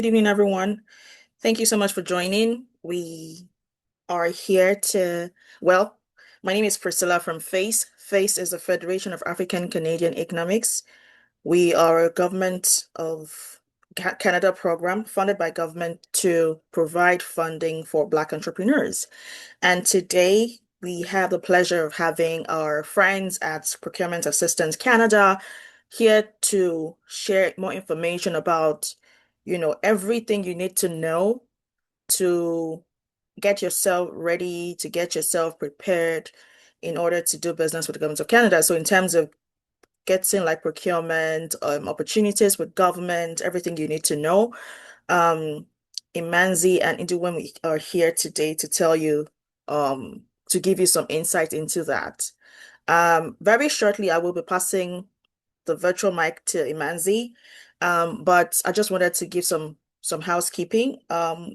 Good evening, everyone. Thank you so much for joining. We are here to, well, my name is Priscilla from FACE. FACE is the Federation of African Canadian Economics. We are a government of Canada program funded by government to provide funding for Black entrepreneurs. And today we have the pleasure of having our friends at Procurement Assistance Canada here to share more information about, everything you need to know to get yourself ready, to get yourself prepared in order to do business with the government of Canada. So in terms of getting like procurement, opportunities with government, everything you need to know. Imanzi and Induwem are here today to tell you, to give you some insight into that. Very shortly, I will be passing the virtual mic to Imanzi, but I just wanted to give some housekeeping.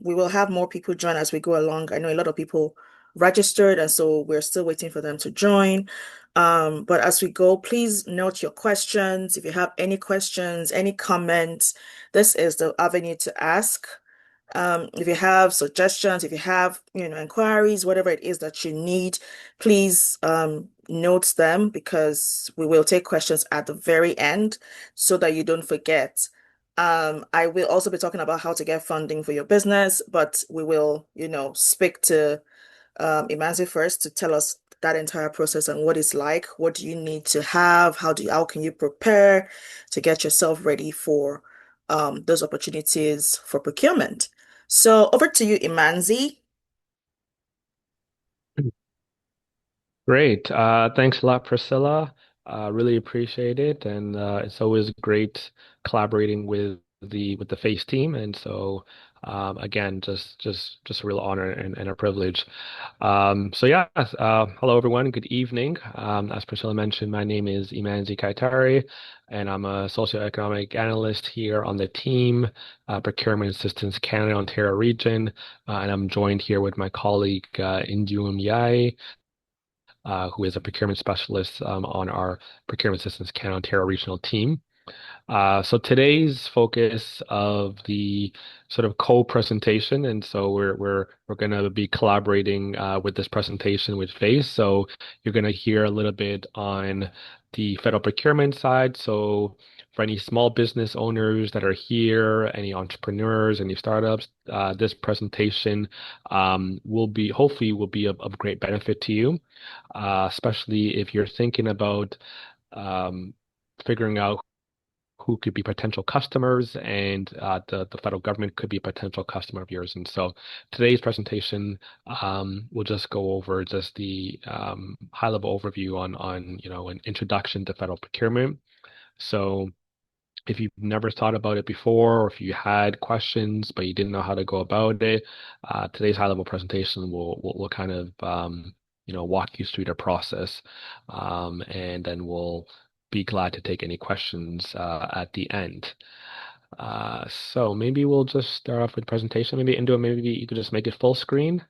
We will have more people join as we go along. I know a lot of people registered, and so we're still waiting for them to join. But as we go, please note your questions. If you have any questions, any comments, this is the avenue to ask. If you have suggestions, if you have, inquiries, whatever it is that you need, please note them because we will take questions at the very end so that you don't forget. I will also be talking about how to get funding for your business, but we will, speak to Imanzi first to tell us that entire process and what it's like. What do you need to have? How can you prepare to get yourself ready for those opportunities for procurement? So over to you, Imanzi. Great. Thanks a lot, Priscilla. Really appreciate it, and it's always great collaborating with the Face team. And so, again, just a real honor and a privilege. So yeah, hello everyone. Good evening. As Priscilla mentioned, my name is Imanzi Kaitari, and I'm a socioeconomic analyst here on the team, Procurement Assistance Canada, Ontario region, and I'm joined here with my colleague Injun Yai, who is a procurement specialist on our Procurement Assistance Canada Ontario regional team. So today's focus of the sort of co-presentation, and so we're going to be collaborating with this presentation with FACE. So you're going to hear a little bit on the federal procurement side. So for any small business owners that are here, any entrepreneurs, any startups, this presentation will be of great benefit to you, especially if you're thinking about um, figuring out who could be potential customers, and the federal government could be a potential customer of yours. And so today's presentation will just go over just the high level overview on an introduction to federal procurement. So if you've never thought about it before, or if you had questions but you didn't know how to go about it, today's high level presentation will kind of walk you through the process, and then we'll be glad to take any questions at the end. So maybe we'll just start off with the presentation. Maybe you could just make it full screen.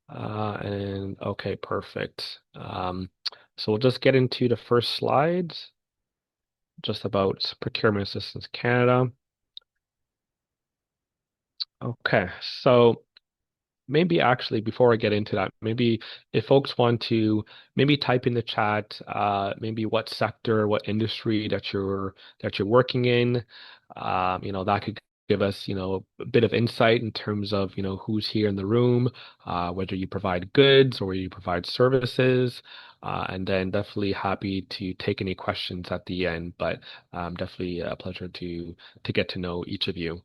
And okay, perfect. So we'll just get into the first slides, just about Procurement Assistance Canada. Okay, so maybe actually before I get into that, maybe if folks want to maybe type in the chat, maybe what sector, what industry that you're working in, that could give us, a bit of insight in terms of, who's here in the room, whether you provide goods or you provide services, and then definitely happy to take any questions at the end. But definitely a pleasure to get to know each of you.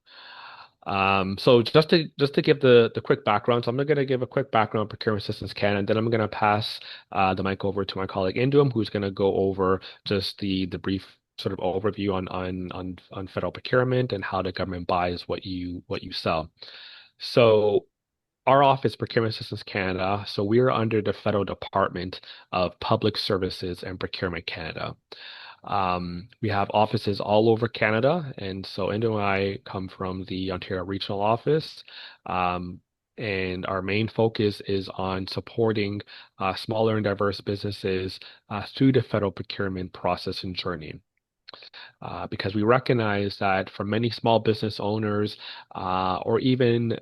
So just to give the quick background, so I'm going to give a quick background on Procurement Assistance Canada, and then I'm going to pass the mic over to my colleague Induam, who's going to go over just the brief sort of overview on federal procurement and how the government buys what you sell. So our office, Procurement Assistance Canada, so we are under the Federal Department of Public Services and Procurement Canada. We have offices all over Canada, and so Endo and I come from the Ontario Regional Office. And our main focus is on supporting smaller and diverse businesses through the federal procurement process and journey. because we recognize that for many small business owners or even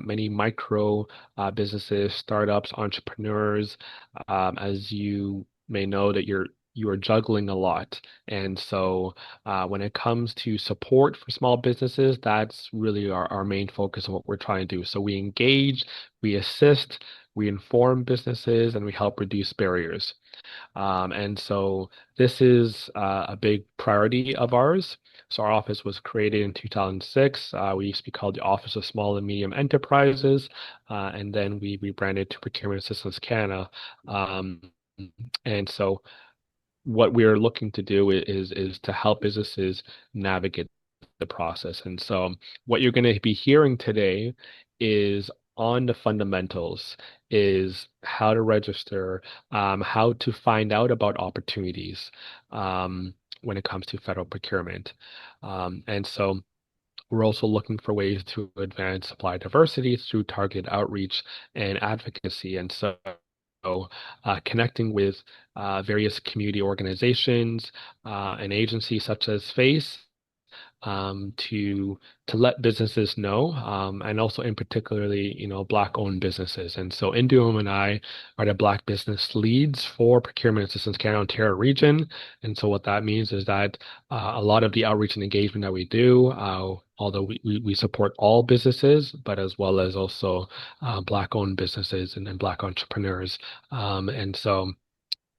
many micro businesses, startups, entrepreneurs, as you may know, that you are juggling a lot. And so when it comes to support for small businesses, that's really our main focus of what we're trying to do. So we engage, we assist, we inform businesses, and we help reduce barriers. And so this is a big priority of ours. So our office was created in 2006. We used to be called the Office of Small and Medium Enterprises, and then we rebranded to Procurement Assistance Canada. Um, and so what we're looking to do is to help businesses navigate the process. And so what you're going to be hearing today is on the fundamentals, is how to register, how to find out about opportunities when it comes to federal procurement. And so we're also looking for ways to advance supply diversity through targeted outreach and advocacy. And so connecting with various community organizations and agencies such as FACE to let businesses know, and also in particularly, Black-owned businesses. And so Indium and I are the Black business leads for Procurement Assistance Canada Ontario region. And so what that means is that a lot of the outreach and engagement that we do, although we support all businesses, but as well as also Black-owned businesses and Black entrepreneurs. And so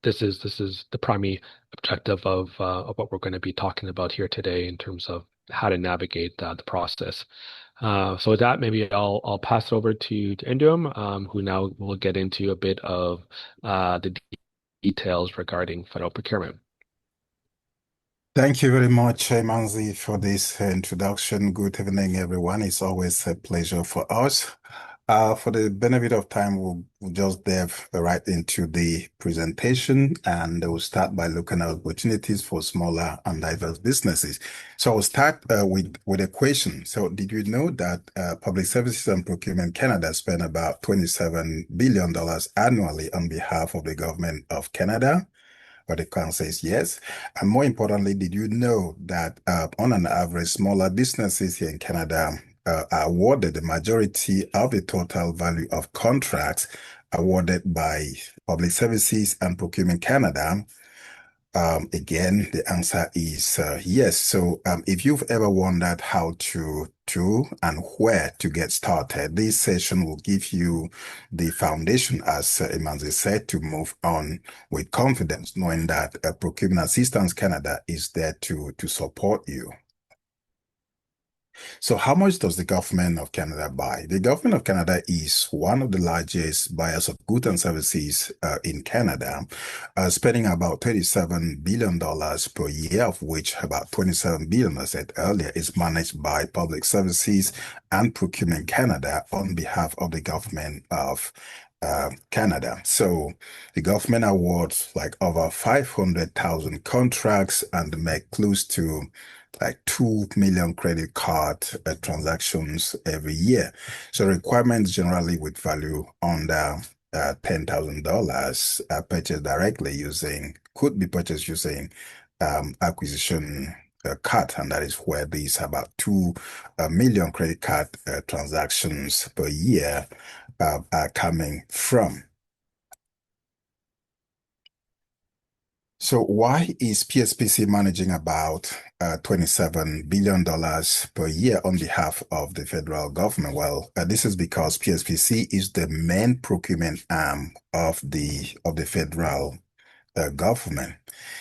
this is the primary objective of what we're going to be talking about here today in terms of how to navigate the process. So with that, maybe I'll pass it over to Indium, who now will get into a bit of the details regarding federal procurement. Thank you very much, Manzi, for this introduction. Good evening, everyone. It's always a pleasure for us. For the benefit of time, we'll just dive right into the presentation, and we'll start by looking at opportunities for smaller and diverse businesses. So I'll start with a question. So did you know that Public Services and Procurement Canada spend about $27 billion annually on behalf of the government of Canada? But the answer is yes. And more importantly, did you know that on an average, smaller businesses here in Canada are awarded the majority of the total value of contracts awarded by Public Services and Procurement Canada? Again, the answer is yes. So if you've ever wondered how to and where to get started, this session will give you the foundation, as Imanzi said, to move on with confidence, knowing that Procurement Assistance Canada is there to support you. So how much does the government of Canada buy? The government of Canada is one of the largest buyers of goods and services in Canada, spending about $37 billion per year, of which about $27 billion, as I said earlier, is managed by Public Services and Procurement Canada on behalf of the government of Canada. So the government awards like over 500,000 contracts and make close to like 2 million credit card transactions every year. So requirements generally with value under $10,000 could be purchased using acquisition card, and that is where these about 2 million credit card transactions per year are coming from. So why is PSPC managing about $27 billion per year on behalf of the federal government? Well, this is because PSPC is the main procurement arm of the federal government.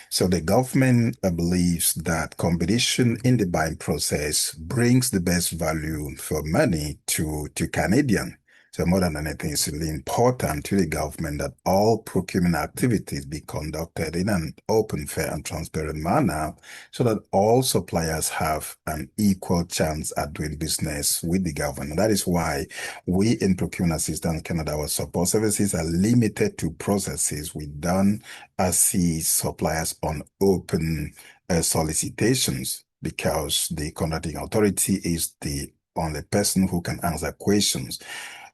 So the government believes that competition in the buying process brings the best value for money to Canadians. So more than anything, it's really important to the government that all procurement activities be conducted in an open, fair, and transparent manner so that all suppliers have an equal chance at doing business with the government. And that is why we in Procurement Assistance Canada, our support services are limited to processes we don't see suppliers on open solicitations, because the contracting authority is the only person who can answer questions.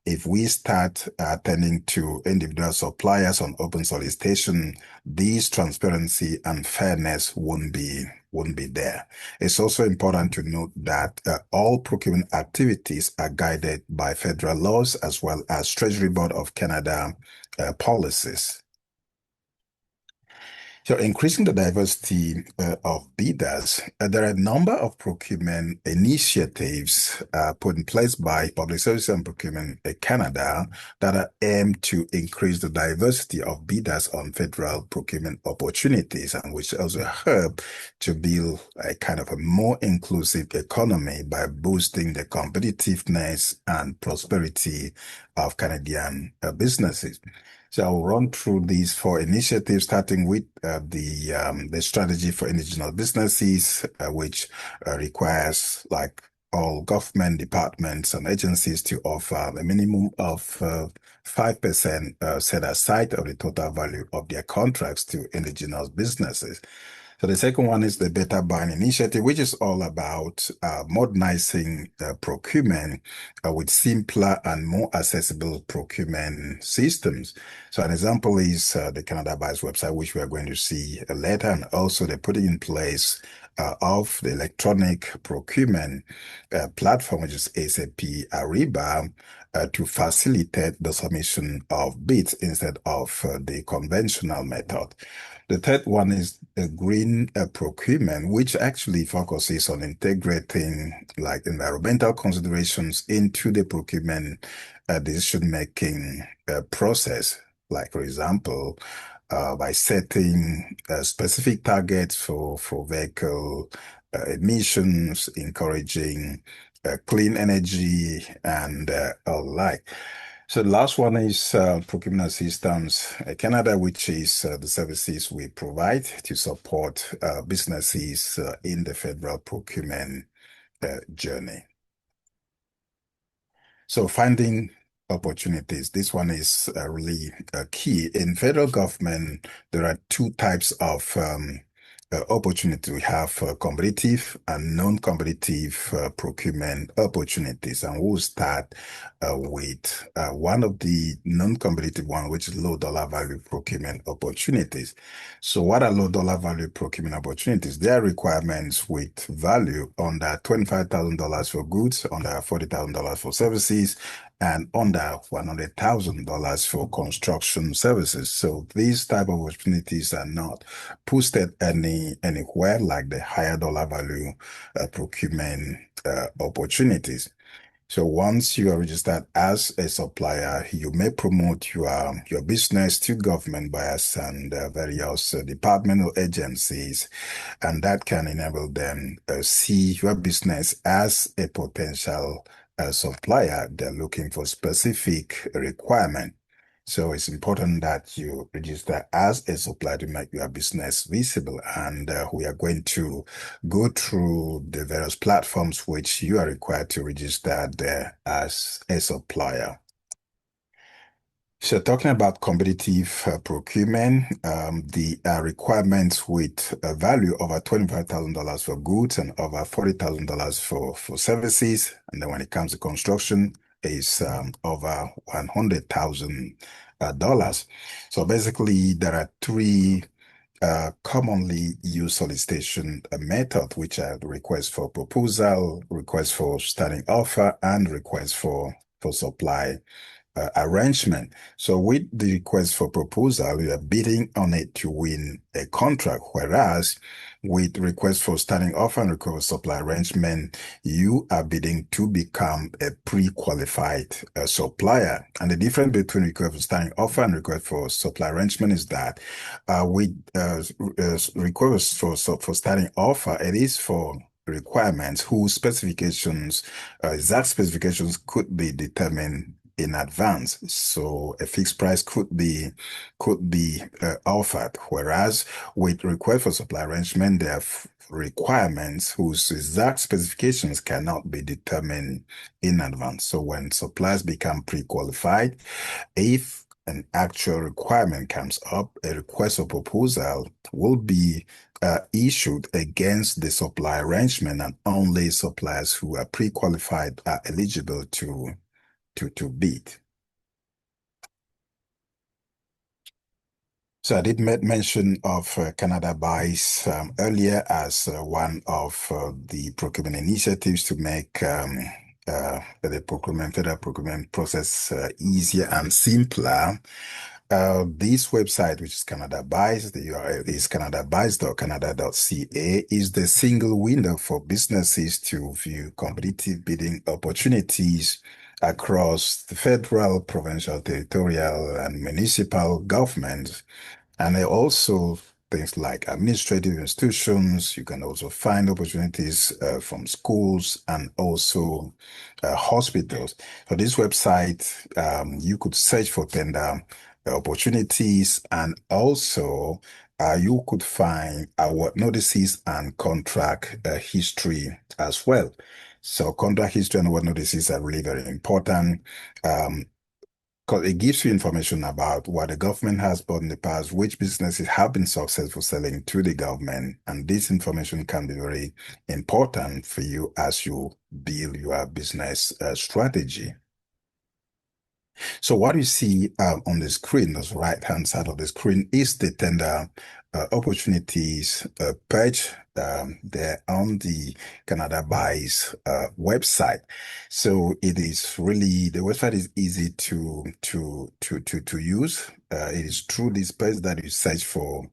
If we start attending to individual suppliers on open solicitation, this transparency and fairness won't be wouldn't be there. It's also important to note that all procurement activities are guided by federal laws as well as Treasury Board of Canada policies. So increasing the diversity of bidders, there are a number of procurement initiatives put in place by Public Services and Procurement Canada that are aimed to increase the diversity of bidders on federal procurement opportunities, and which also help to build a kind of a more inclusive economy by boosting the competitiveness and prosperity of Canadian businesses. So I'll run through these 4 initiatives, starting with the strategy for indigenous businesses, which requires like all government departments and agencies to offer a minimum of 5% set aside of the total value of their contracts to indigenous businesses. So the second one is the Better Buying Initiative, which is all about modernizing procurement with simpler and more accessible procurement systems. So an example is the Canada Buys website, which we are going to see later, and also the putting in place of the electronic procurement platform, which is SAP Ariba, to facilitate the submission of bids instead of the conventional method. The third one is the green procurement, which actually focuses on integrating like environmental considerations into the procurement decision-making process. Like, for example, by setting specific targets for vehicle emissions, encouraging clean energy, and alike. So the last one is Procurement Assistance Canada, which is the services we provide to support businesses in the federal procurement journey. So finding opportunities. This one is really key. In federal government, there are 2 types of opportunity. We have competitive and non-competitive procurement opportunities, and we'll start with one of the non-competitive one, which is low dollar value procurement opportunities. So what are low dollar value procurement opportunities? They are requirements with value under $25,000 for goods, under $40,000 for services, and under $100,000 for construction services. So these type of opportunities are not posted anywhere like the higher dollar value procurement opportunities. So once you are registered as a supplier, you may promote your business to government buyers and various departmental agencies, and that can enable them see your business as a potential supplier. They're looking for specific requirement. So it's important that you register as a supplier to make your business visible. And we are going to go through the various platforms which you are required to register there as a supplier. So talking about competitive procurement, the requirements with a value over $25,000 for goods and over $40,000 for services. And then when it comes to construction, is over $100,000. So basically, there are 3 commonly used solicitation method, which are the request for proposal, request for standing offer, and request for supply arrangement. So with the request for proposal, you are bidding on it to win a contract, whereas with request for standing offer and request for supply arrangement, you are bidding to become a pre-qualified supplier. And the difference between request for standing offer and request for supply arrangement is that with request for standing offer, it is for requirements whose specifications, exact specifications could be determined in advance. So a fixed price could be offered, whereas with request for supply arrangement, there are requirements whose exact specifications cannot be determined in advance. So when suppliers become pre-qualified, if an actual requirement comes up, a request for proposal will be issued against the supply arrangement, and only suppliers who are pre-qualified are eligible to bid. So I did mention of Canada Buys earlier as one of the procurement initiatives to make the federal procurement process easier and simpler. This website, which is Canada Buys, the URL is canadabuys.canada.ca, is the single window for businesses to view competitive bidding opportunities across the federal, provincial, territorial, and municipal governments. And also things like administrative institutions. You can also find opportunities from schools and also hospitals. So this website, you could search for tender opportunities, and also you could find award notices and contract history as well. So contract history and award notices are really very important. Because it gives you information about what the government has bought in the past, which businesses have been successful selling to the government. And this information can be very important for you as you build your business strategy. So what you see on the screen, the right-hand side of the screen, is the tender opportunities page there on the Canada Buys website. So it is really, the website is easy to use. It is through this page that you search for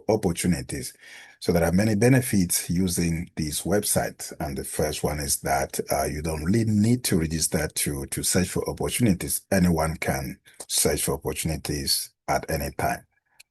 opportunities. So there are many benefits using this website. And the first one is that you don't really need to register to search for opportunities. Anyone can search for opportunities at any time.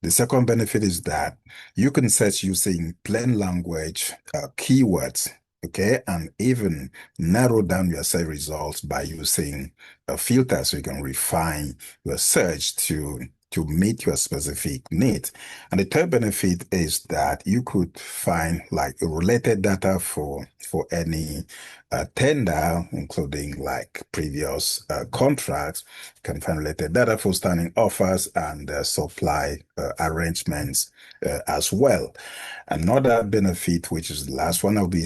The second benefit is that you can search using plain language keywords, okay, and even narrow down your search results by using a filter, so you can refine your search to meet your specific needs. And the third benefit is that you could find like related data for any tender, including like previous contracts. You can find related data for standing offers and supply arrangements as well. Another benefit, which is the last one I'll be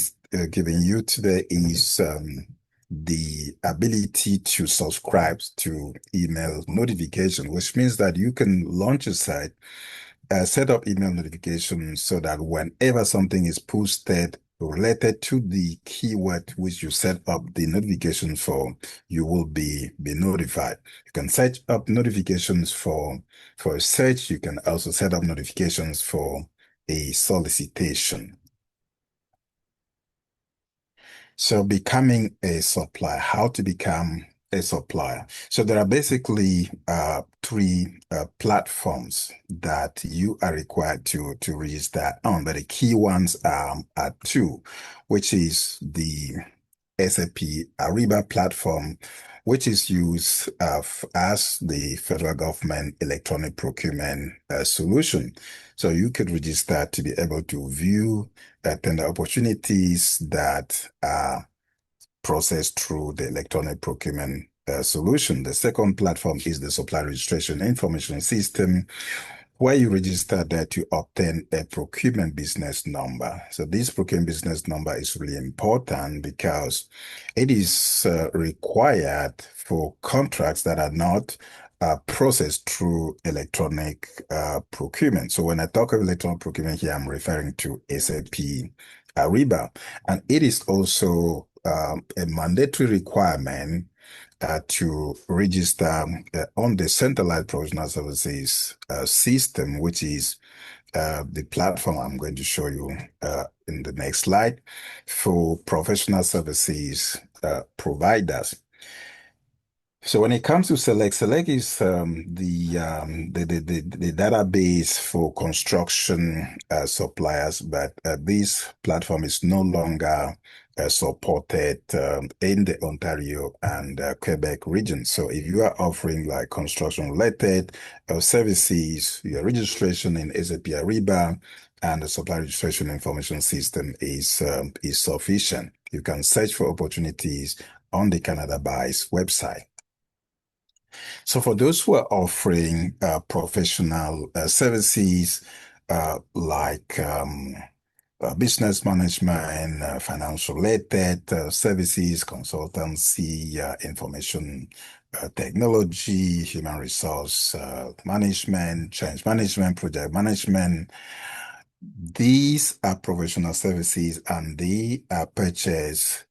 giving you today, is the ability to subscribe to email notification, which means that you can launch a site, set up email notifications so that whenever something is posted related to the keyword which you set up the notification for, you will be notified. You can set up notifications for a search. You can also set up notifications for a solicitation. So becoming a supplier, how to become a supplier. So there are basically three platforms that you are required to register on, but the key ones are two, which is the SAP Ariba platform, which is used as the federal government electronic procurement solution. So you could register to be able to view tender opportunities that are processed through the electronic procurement solution. The second platform is the supply registration information system, where you register there to obtain a procurement business number. So this procurement business number is really important because it is required for contracts that are not processed through electronic procurement. So when I talk of electronic procurement here, I'm referring to SAP Ariba. And it is also a mandatory requirement to register on the centralized provisional services system, which is the platform I'm going to show you in the next slide, for professional services providers. So when it comes to Select, Select is the database for construction suppliers, but this platform is no longer supported in the Ontario and Quebec region. So if you are offering like construction related services, your registration in SAP Ariba and the supply registration information system is sufficient. You can search for opportunities on the Canada Buys website. So for those who are offering professional services like business management, financial related services, consultancy, information technology, human resource management, change management, project management. These are professional services and they are purchased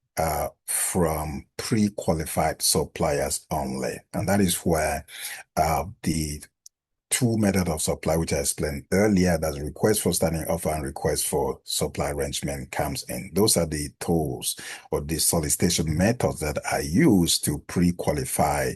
from pre-qualified suppliers only. And that is where the two methods of supply, which I explained earlier, that's request for standing offer and request for supply arrangement comes in. Those are the tools or the solicitation methods that are used to pre-qualify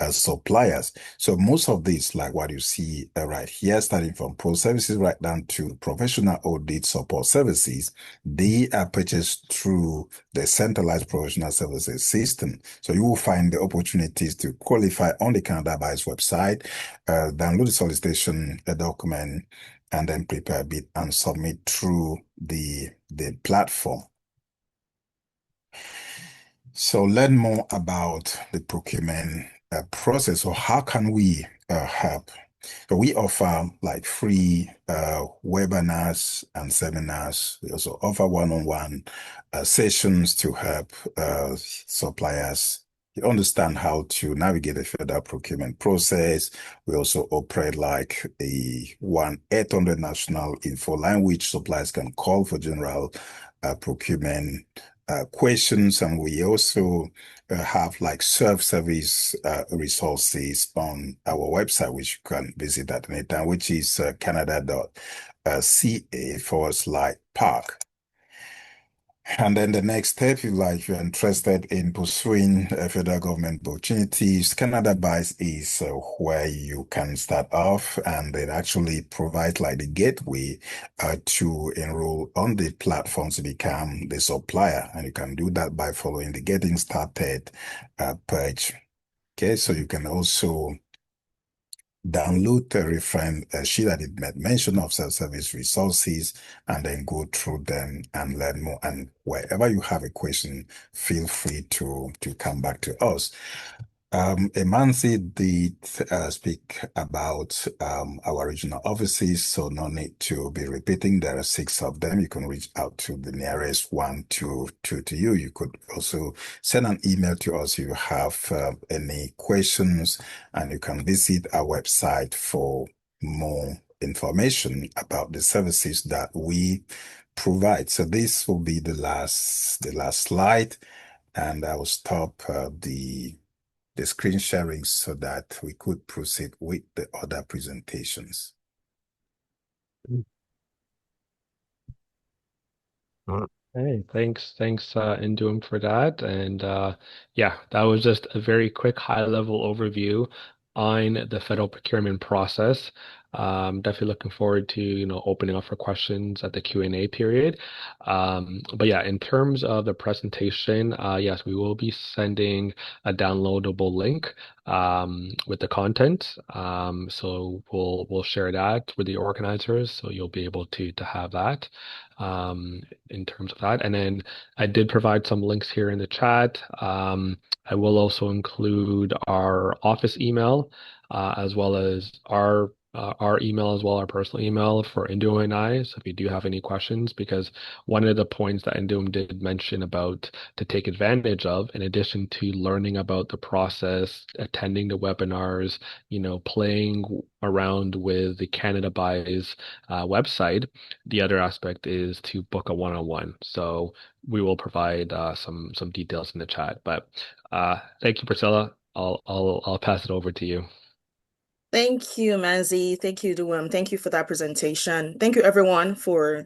suppliers. So most of these, like what you see right here, starting from pro services right down to professional audit support services, they are purchased through the centralized professional services system. So you will find the opportunities to qualify on the Canada Buyers website, download the solicitation document, and then prepare a bid and submit through the platform. So learn more about the procurement process, or how can we help? So we offer like free webinars and seminars. We also offer one-on-one sessions to help suppliers understand how to navigate the federal procurement process. We also operate like a 1-800 national info line, which suppliers can call for general procurement questions. And we also have like self-service resources on our website, which you can visit at any time, which is canada.ca/park. And then the next step, if you're interested in pursuing federal government opportunities, Canada Buys is where you can start off, and it actually provides like the gateway to enroll on the platform to become the supplier. And you can do that by following the Getting Started page. Okay, so you can also download the reference sheet that it made mention of self-service resources and then go through them and learn more. And wherever you have a question, feel free to come back to us. Emanzi did speak about our regional offices, so no need to be repeating. There are 6 of them. You can reach out to the nearest one to you. You could also send an email to us if you have any questions, and you can visit our website for more information about the services that we provide. So this will be the last slide, and I will stop the screen sharing so that we could proceed with the other presentations. Hey, thanks, Indum, for that. And yeah, that was just a very quick high-level overview on the federal procurement process. Definitely looking forward to, opening up for questions at the Q&A period. But yeah, in terms of the presentation, yes, we will be sending a downloadable link with the content. So we'll share that with the organizers, so you'll be able to have that in terms of that. And then I did provide some links here in the chat. I will also include our office email, as well as our email as well, our personal email for Indum and I. So if you do have any questions, because one of the points that Indum did mention about to take advantage of, in addition to learning about the process, attending the webinars, playing around with the Canada Buys website, the other aspect is to book a one-on-one. So we will provide some details in the chat. But thank you, Priscilla. I'll pass it over to you. Thank you, Manzi. Thank you, Duam. Thank you for that presentation. Thank you, everyone, for,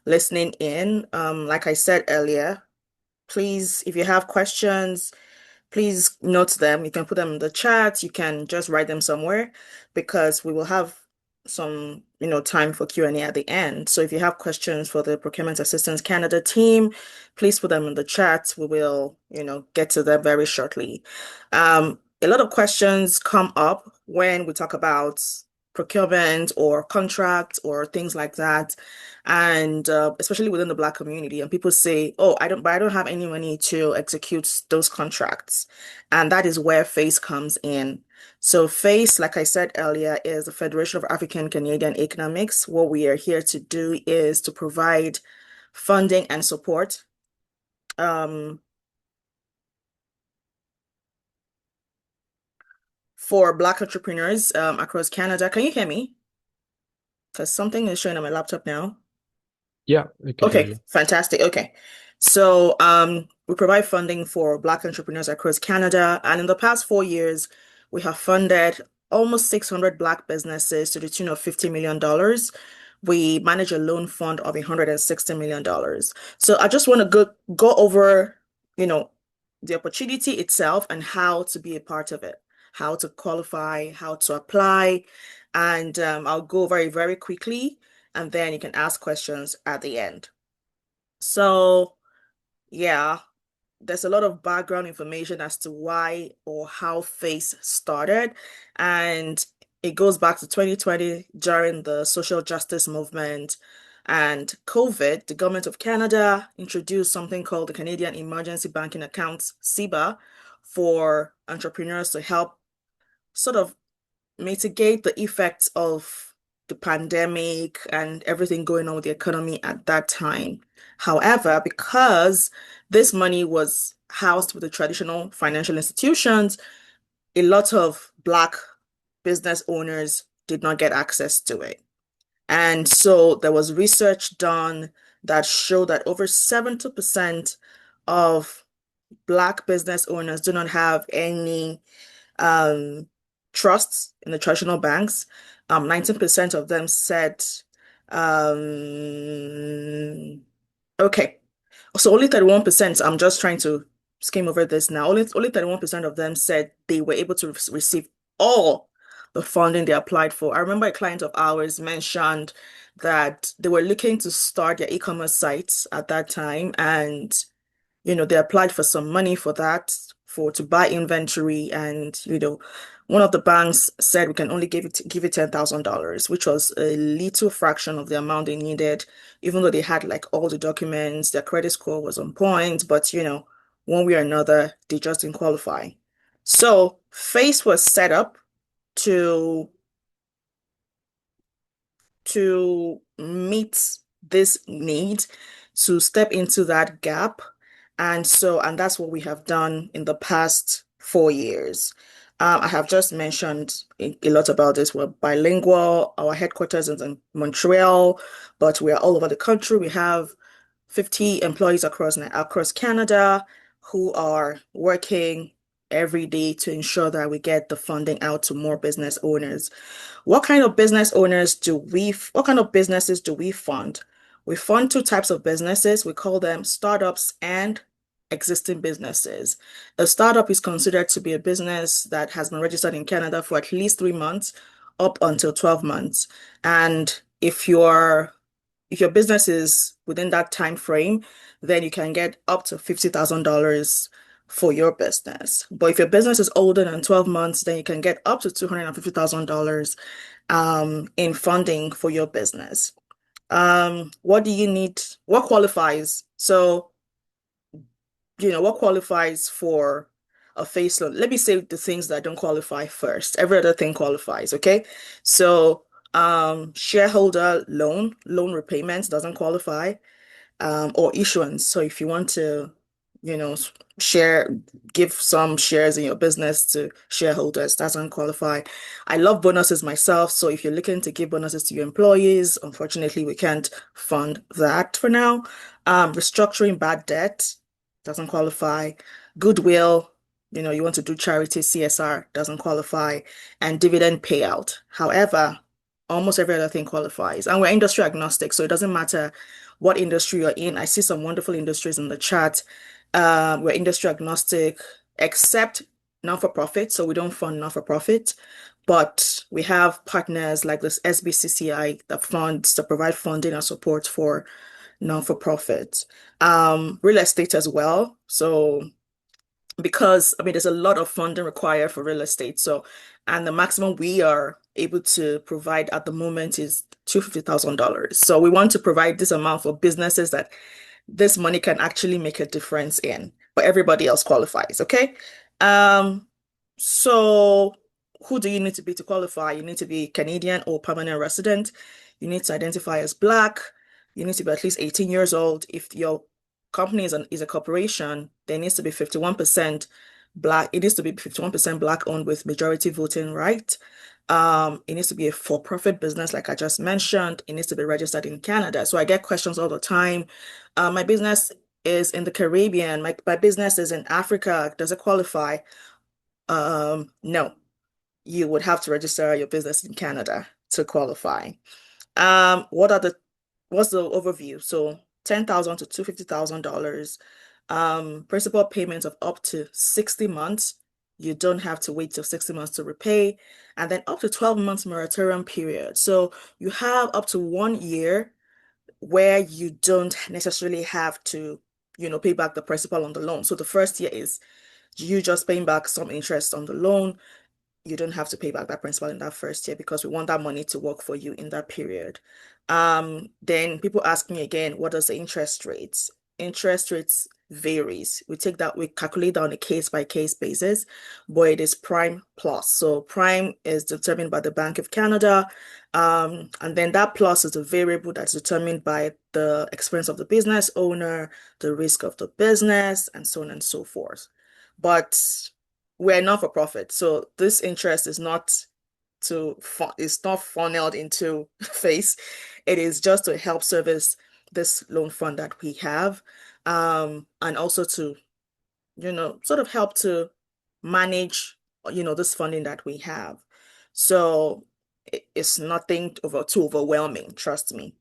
listening in. Like I said earlier, please, if you have questions, please note them. You can put them in the chat. You can just write them somewhere, because we will have some, time for Q&A at the end. So if you have questions for the Procurement Assistance Canada team, please put them in the chat. We will, get to them very shortly. A lot of questions come up when we talk about procurement or contracts or things like that. And especially within the Black community, and people say, "Oh, but I don't have any money to execute those contracts," and that is where FACE comes in. So FACE, like I said earlier, is the Federation of African Canadian Economics. What we are here to do is to provide funding and support um, for Black entrepreneurs across Canada. Can you hear me? Because something is showing on my laptop now. Yeah, I can hear Okay, you. fantastic. Okay. So we provide funding for Black entrepreneurs across Canada. And in the past 4 years, we have funded almost 600 Black businesses to the tune of $50 million. We manage a loan fund of $160 million. So I just want to go over, you know, the opportunity itself and how to be a part of it, how to qualify, how to apply. And I'll go very, very quickly, and then you can ask questions at the end. So, yeah, there's a lot of background information as to why or how FACE started. And it goes back to 2020 during the social justice movement and COVID. The government of Canada introduced something called the Canadian Emergency Banking Accounts, CEBA, for entrepreneurs to help sort of mitigate the effects of the pandemic and everything going on with the economy at that time. However, because this money was housed with the traditional financial institutions, a lot of Black business owners did not get access to it. And so there was research done that showed that over 70% of Black business owners do not have any um, trusts in the traditional banks. 19% of them said, um, okay, so only 31%, I'm just trying to skim over this now. Only 31% of them said they were able to receive all the funding they applied for. I remember a client of ours mentioned that they were looking to start their e-commerce sites at that time, and they applied for some money for that, for to buy inventory, and one of the banks said we can only give it $10,000, which was a little fraction of the amount they needed, even though they had like all the documents, their credit score was on point, but one way or another, they just didn't qualify. So FACE was set up to meet this need, to step into that gap. And that's what we have done in the past 4 years. I have just mentioned a lot about this. We're bilingual. Our headquarters is in Montreal, but we are all over the country. We have 50 employees across Canada who are working every day to ensure that we get the funding out to more business owners. What kind of businesses do we fund? We fund two types of businesses. We call them startups and existing businesses. A startup is considered to be a business that has been registered in Canada for at least 3 months up until 12 months. And if your business is within that time frame, then you can get up to $50,000 for your business. But if your business is older than 12 months, then you can get up to $250,000 in funding for your business. What do you need? What qualifies? So, what qualifies for a FACE loan? Let me say the things that don't qualify first. Every other thing qualifies, okay? So, shareholder loan repayments doesn't qualify, or issuance. So if you want to, you know, share, give some shares in your business to shareholders, doesn't qualify. I love bonuses myself. So if you're looking to give bonuses to your employees, unfortunately, we can't fund that for now. Restructuring bad debt doesn't qualify. Goodwill, you want to do charity, CSR doesn't qualify, and dividend payout. However, almost every other thing qualifies. And we're industry agnostic, so it doesn't matter what industry you're in. I see some wonderful industries in the chat. We're industry agnostic, except non-for-profit, so we don't fund non-for-profit. But we have partners like this SBCCI that provide funding and support for non-for-profit. Real estate as well. So because I mean there's a lot of funding required for real estate. So, and the maximum we are able to provide at the moment is $250,000. So we want to provide this amount for businesses that this money can actually make a difference in, but everybody else qualifies, okay? So who do you need to be to qualify? You need to be Canadian or permanent resident. You need to identify as Black. You need to be at least 18 years old. If your company is a corporation, there needs to be 51% Black. It needs to be 51% Black owned with majority voting right. It needs to be a for-profit business, like I just mentioned. It needs to be registered in Canada. So I get questions all the time. My business is in the Caribbean. My business is in Africa. Does it qualify? No. You would have to register your business in Canada to qualify. What's the overview? So $10,000 to $250,000. Principal payments of up to 60 months. You don't have to wait till 60 months to repay, and then up to 12 months moratorium period. So you have up to 1 year where you don't necessarily have to, pay back the principal on the loan. So the first year is you just paying back some interest on the loan. You don't have to pay back that principal in that first year because we want that money to work for you in that period. Then people ask me again, what does the interest rates? Interest rates varies. We calculate that on a case-by-case basis, but it is prime plus. So prime is determined by the Bank of Canada, and then that plus is a variable that's determined by the experience of the business owner, the risk of the business, and so on and so forth. But we're not for profit, so this interest is not it's not funneled into Face. It is just to help service this loan fund that we have, and also to sort of help to manage this funding that we have. So it's nothing too overwhelming, trust me.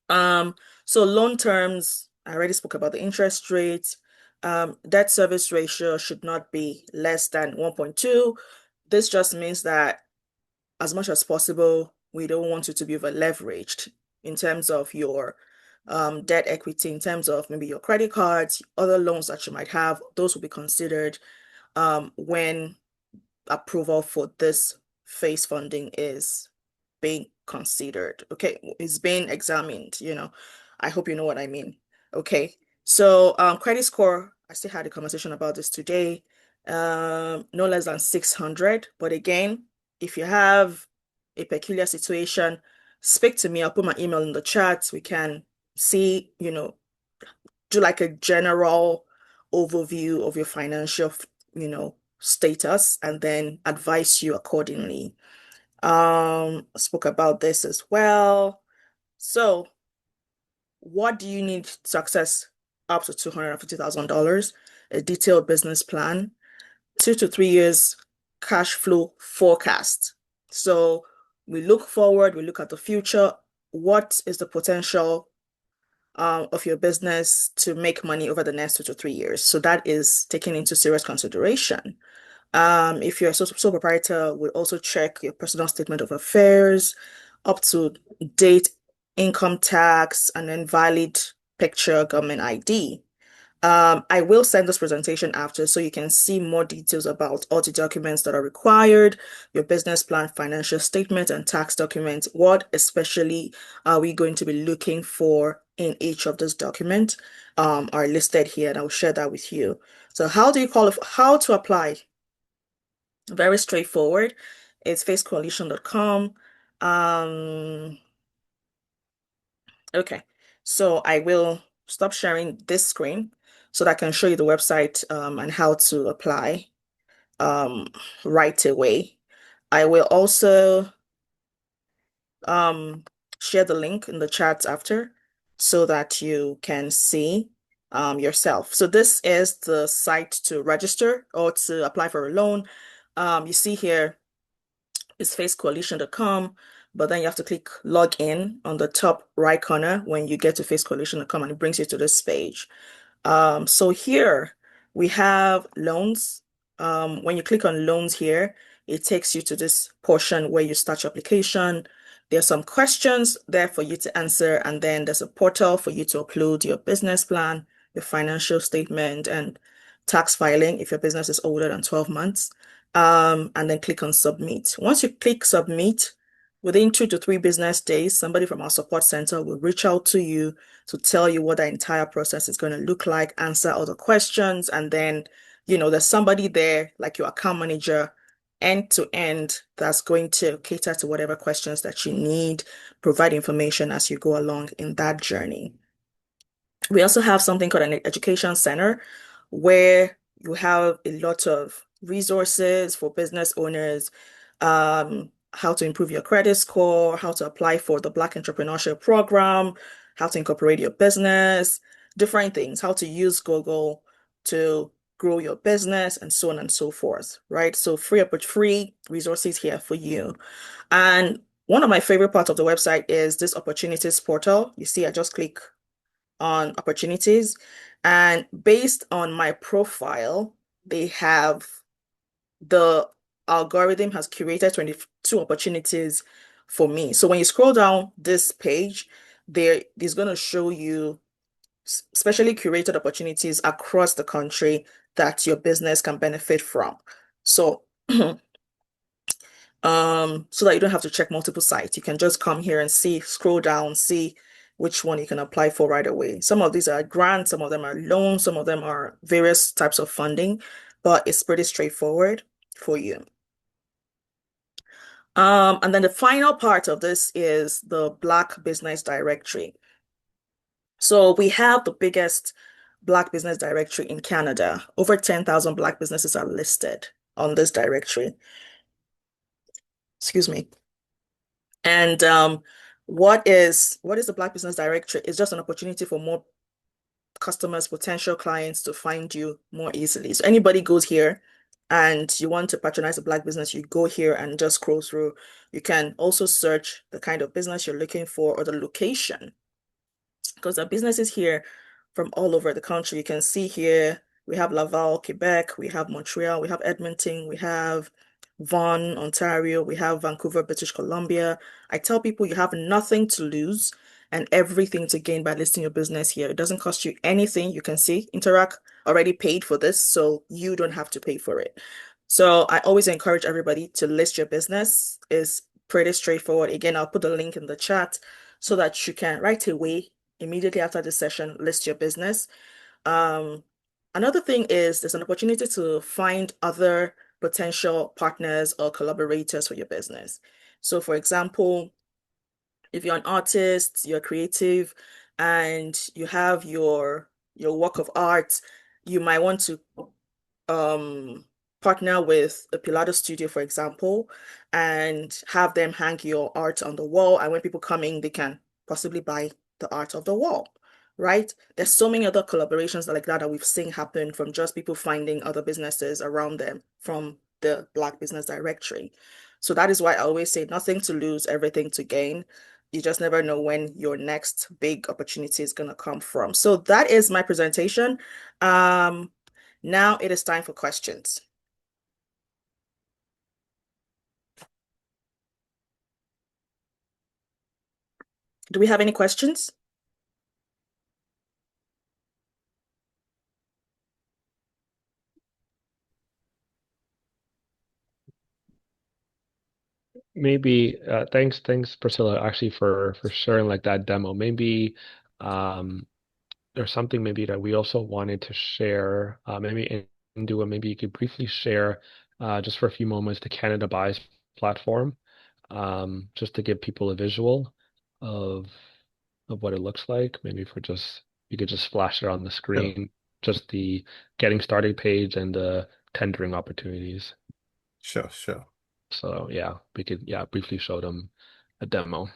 So loan terms, I already spoke about the interest rates. Debt service ratio should not be less than 1.2. This just means that as much as possible, we don't want you to be over leveraged in terms of your debt equity, in terms of maybe your credit cards, other loans that you might have. Those will be considered when approval for this Face funding is being considered. Okay, it's being examined, I hope you know what I mean. Okay, so credit score, I still had a conversation about this today. No less than 600. But again, if you have a peculiar situation, speak to me. I'll put my email in the chat. We can see, do like a general overview of your financial, status, and then advise you accordingly. Spoke about this as well. So what do you need to access up to $250,000? A detailed business plan, 2 to 3 years cash flow forecast. So we look forward, we look at the future. What is the potential of your business to make money over the next 2 to 3 years? So that is taken into serious consideration. If you're a sole proprietor, we'll also check your personal statement of affairs, up to date income tax, and then valid picture government ID. I will send this presentation after so you can see more details about all the documents that are required, your business plan, financial statement, and tax documents. What especially are we going to be looking for in each of those documents are listed here, and I'll share that with you. So how do you qualify? How to apply? Very straightforward. It's facecoalition.com. Okay, so I will stop sharing this screen so that I can show you the website and how to apply right away. I will also share the link in the chat after so that you can see yourself. So this is the site to register or to apply for a loan. You see here is facecoalition.com, but then you have to click log in on the top right corner when you get to facecoalition.com, and it brings you to this page. So here we have loans. When you click on loans here, it takes you to this portion where you start your application. There's some questions there for you to answer, and then there's a portal for you to upload your business plan, your financial statement, and tax filing if your business is older than 12 months, and then click on submit. Once you click submit, within 2 to 3 business days, somebody from our support center will reach out to you to tell you what the entire process is going to look like, answer all the questions, and then, there's somebody there, like your account manager, end to end, that's going to cater to whatever questions that you need, provide information as you go along in that journey. We also have something called an education center where you have a lot of resources for business owners, how to improve your credit score, how to apply for the Black Entrepreneurship Program, how to incorporate your business, different things, how to use Google to grow your business, and so on and so forth, right? So free resources here for you. And one of my favorite parts of the website is this opportunities portal. You see, I just click on opportunities, and based on my profile, the algorithm has curated 22 opportunities for me. So when you scroll down this page, there's going to show you specially curated opportunities across the country that your business can benefit from. So so that you don't have to check multiple sites. You can just come here and scroll down, see which one you can apply for right away. Some of these are grants, some of them are loans, some of them are various types of funding, but it's pretty straightforward for you. And then the final part of this is the Black Business Directory. So we have the biggest Black business directory in Canada. Over 10,000 Black businesses are listed on this directory. Excuse me. And what is the Black Business Directory? It's just an opportunity for more customers, potential clients to find you more easily. So anybody goes here and you want to patronize a Black business, you go here and just scroll through. You can also search the kind of business you're looking for or the location, because there are businesses here from all over the country. You can see here, we have Laval, Quebec, we have Montreal, we have Edmonton, we have Vaughan, Ontario, we have Vancouver, British Columbia. I tell people you have nothing to lose and everything to gain by listing your business here. It doesn't cost you anything. You can see Interact already paid for this, so you don't have to pay for it. So I always encourage everybody to list your business. It's pretty straightforward. Again, I'll put the link in the chat so that you can right away, immediately after this session, list your business. Another thing is there's an opportunity to find other potential partners or collaborators for your business. So for example, if you're an artist, you're creative, and you have your work of art, you might want to partner with a Pilates studio, for example, and have them hang your art on the wall. And when people come in, they can possibly buy the art of the wall, right? There's so many other collaborations like that we've seen happen from just people finding other businesses around them from the Black Business Directory. So that is why I always say nothing to lose, everything to gain. You just never know when your next big opportunity is going to come from. So that is my presentation. Now it is time for questions. Do we have any questions? Maybe thanks Priscilla, actually, for sharing like that demo. Maybe there's something maybe that we also wanted to share. Maybe Indua, maybe you could briefly share just for a few moments the Canada Buys platform, just to give people a visual of what it looks like. Maybe for just you could just flash it on the screen, just the getting started page and the tendering opportunities. Sure, sure. So yeah, we could briefly show them a demo.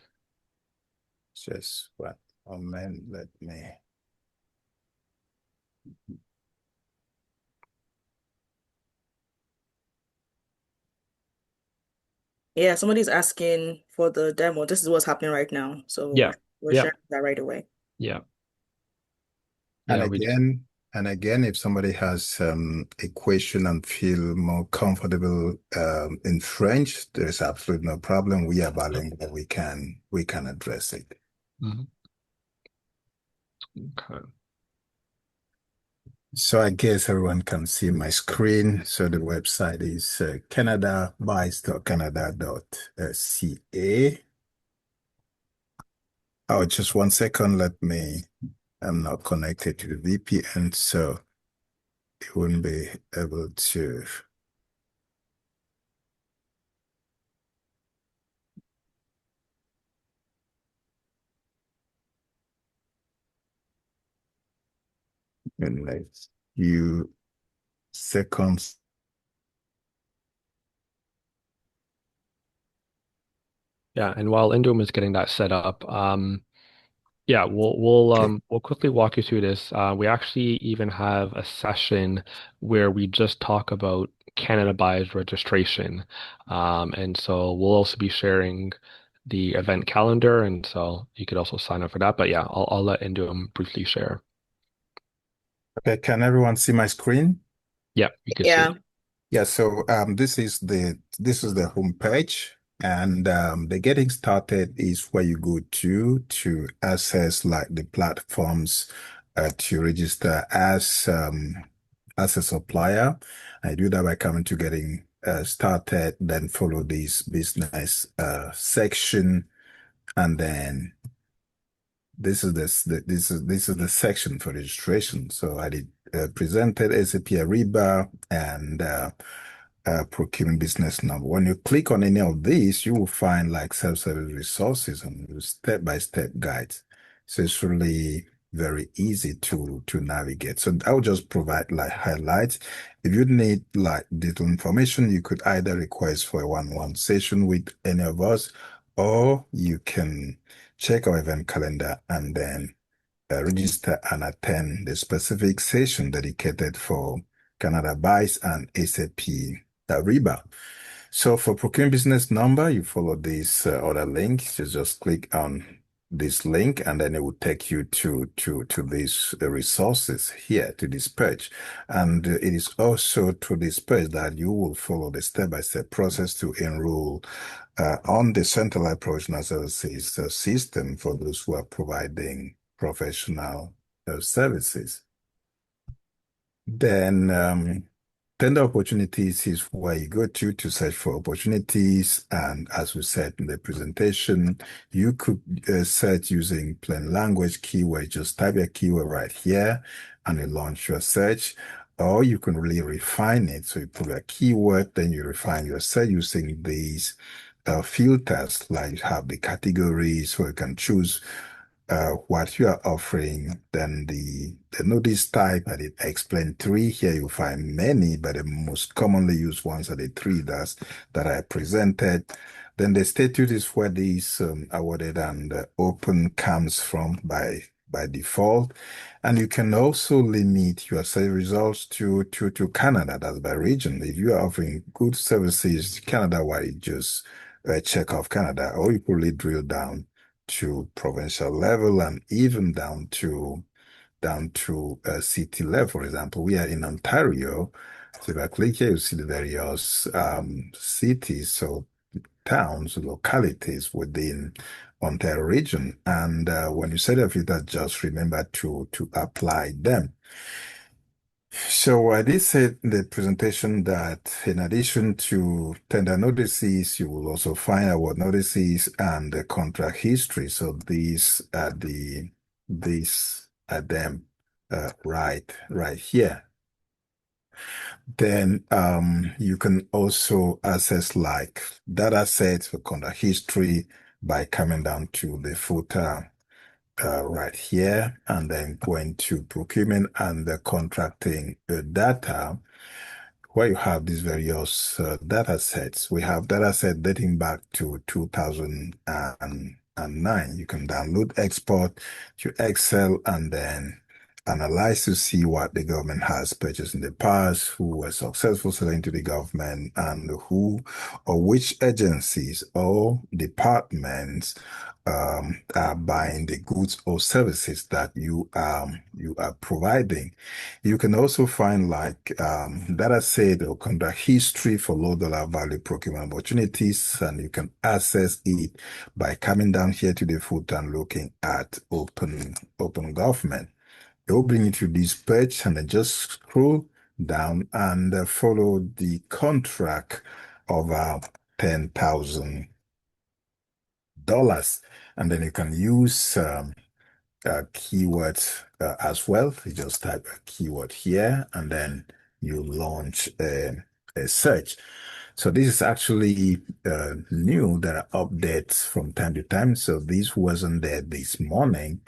Just what? Oh man, let me. Yeah, somebody's asking for the demo. This is what's happening right now. So Yeah, we're yeah, sharing that right away. yeah, And yeah. again, if somebody has a question and feel more comfortable in French, there's absolutely no problem. We are bilingual. We can address it. Mhm. Okay. So I guess everyone can see my screen. So the website is canadabuys.canada.ca. Oh, just 1 second. I'm not connected to the VPN, so it wouldn't be able to. In like few seconds. Yeah, and while Indum is getting that set up, yeah, we'll quickly walk you through this. We actually even have a session where we just talk about Canada Buys registration. And so we'll also be sharing the event calendar, and so you could also sign up for that. But yeah, I'll let Indum briefly share. Okay, can everyone see my screen? Yeah, you can see Yeah. it. Yeah, so this is the home page, and the getting started is where you go to access like the platforms to register as a supplier. I do that by coming to getting started, then follow this business section, and then this is the section for registration. So I did presented SAP Ariba and procurement business number. When you click on any of these, you will find like self-service resources and step-by-step guides. So it's really very easy to navigate. So I'll just provide like highlights. If you need like detailed information, you could either request for a one-on-one session with any of us, or you can check our event calendar and then register and attend the specific session dedicated for Canada Buys and SAP Ariba. So for procurement business number, you follow this other link. You just click on this link, and then it will take you to these resources here, to this page. And it is also to this page that you will follow the step-by-step process to enroll on the centralized professional services system for those who are providing professional services. Then tender opportunities is where you go to search for opportunities. And as we said in the presentation, you could search using plain language keyword. Just type your keyword right here and you launch your search. Or you can really refine it. So you put a keyword, then you refine your search using these filters, like you have the categories where you can choose what you are offering, then the notice type. I did explain three. Here you find many, but the most commonly used ones are the three that I presented. Then the statute is where these awarded and open comes from by default. And you can also limit your survey results to Canada, that's by region. If you are offering good services Canada-wide, just check off Canada, or you could really drill down to provincial level and even down to city level. For example, we are in Ontario. So if I click here, you see the various cities, so towns, localities within Ontario region. And when you set a filter, just remember to apply them. So I did say in the presentation that in addition to tender notices, you will also find award notices and the contract history. So these are them right here. Then you can also access like data sets for contract history by coming down to the footer right here, and then going to procurement and the contracting data, where you have these various data sets. We have data set dating back to 2009. You can download, export to Excel, and then analyze to see what the government has purchased in the past, who were successful selling to the government, and who or which agencies or departments are buying the goods or services that you are providing. You can also find like data set or contract history for low dollar value procurement opportunities, and you can access it by coming down here to the foot and looking at open government. It will bring you to this page and then just scroll down and follow the contract of $10,000. And then you can use keywords as well. You just type a keyword here and then you launch a search. So this is actually new. There are updates from time to time. So this wasn't there this morning.